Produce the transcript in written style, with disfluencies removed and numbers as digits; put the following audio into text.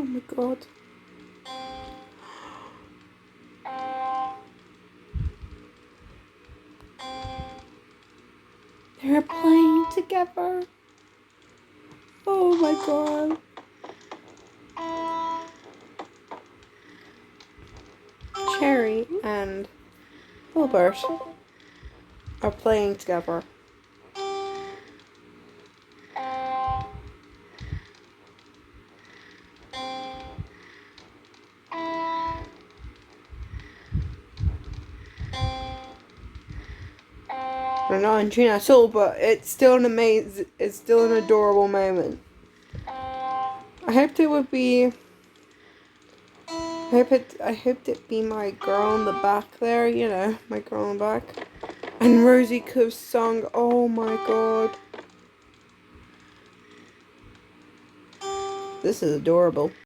Oh my god. They're playing together. Oh my god. Cherry and Wilbert are playing together. They're not in tune at all, but it's still it's still an adorable moment. I hoped it would be. I hoped it'd be my girl in the back there, you know, my girl in the back. And Rosie could have sung, oh my god. This is adorable.